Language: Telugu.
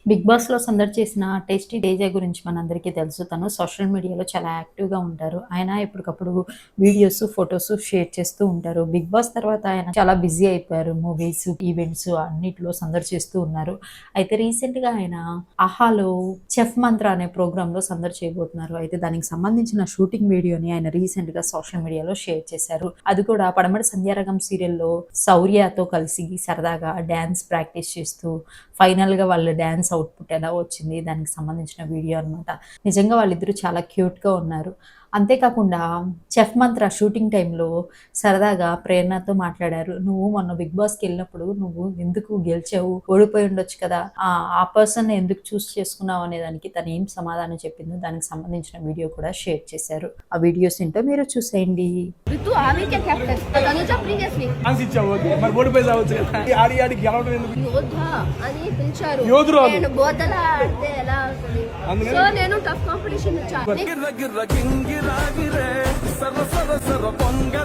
బిగ్ బాస్‌లో సందడి చేసిన టేస్టీ తేజ గురించి మనందరికీ తెలుసు. తను సోషల్ మీడియాలో చాలా యాక్టివ్‌గా ఉంటారు. ఆయన ఎప్పటికప్పుడు వీడియోస్, ఫోటోస్ షేర్ చేస్తూ ఉంటారు. బిగ్ బాస్ తర్వాత ఆయన చాలా బిజీ అయిపోయారు. మూవీస్, ఈవెంట్స్ అన్నిట్లో సందడి చేస్తూ ఉన్నారు. అయితే రీసెంట్‌గా ఆయన 'ఆహాలో' చెఫ్ మంత్ర అనే ప్రోగ్రామ్‌లో సందడి చేయబోతున్నారు. అయితే దానికి సంబంధించిన షూటింగ్ వీడియోని ఆయన రీసెంట్‌గా సోషల్ మీడియాలో షేర్ చేశారు. అది కూడా పడమటి సంధ్యారాగం సీరియల్‌లో శౌర్యతో కలిసి సరదాగా డాన్స్ ప్రాక్టీస్ చేస్తూ ఫైనల్‌గా వాళ్ళ డాన్స్ అవుట్‌పుట్ ఎలా వచ్చింది దానికి సంబంధించిన వీడియో అనమాట. నిజంగా వాళ్ళిద్దరూ చాలా క్యూట్‌గా ఉన్నారు. అంతేకాకుండా 'చెఫ్ మంత్ర' షూటింగ్ టైమ్‌లో సరదాగా ప్రేరణతో మాట్లాడారు. "నువ్వు మొన్న 'బిగ్ బాస్'కెళ్ళినప్పుడు నువ్వు ఎందుకు గెలిచావు? ఓడిపోయి ఉండొచ్చు కదా! ఆ పర్సన్‌ని ఎందుకు చేసుకున్నావు?" అనే దానికి తను ఏం సమాధానం చెప్పిందో దానికి సంబంధించిన వీడియో కూడా షేర్ చేశారు. ఆ వీడియోస్ ఏంటో మీరు చూసేయండి. ఋతు ఆమెకే captain Tanuja previous week chance ఇచ్చావు ఓకే. మరి ఓడిపోయి సావచ్చు కదా. ఆడి ఆడి గెలవడం ఎందుకు? యోధ అని పిలిచారు. యోధురాలు. నేను బోధన ఆడితే ఎలా అవుతుంది? అందుకని- సో నేను టఫ్ కాంపిటీషన్ ఇచ్చాను. గిర్ర గిర్ర గింగిరాగిరే సర సర సర పొంగ